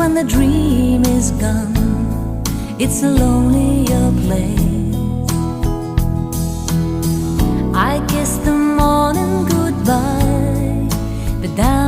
when the dream is gone, it's a lonelier place. I kiss the morning goodbye, but down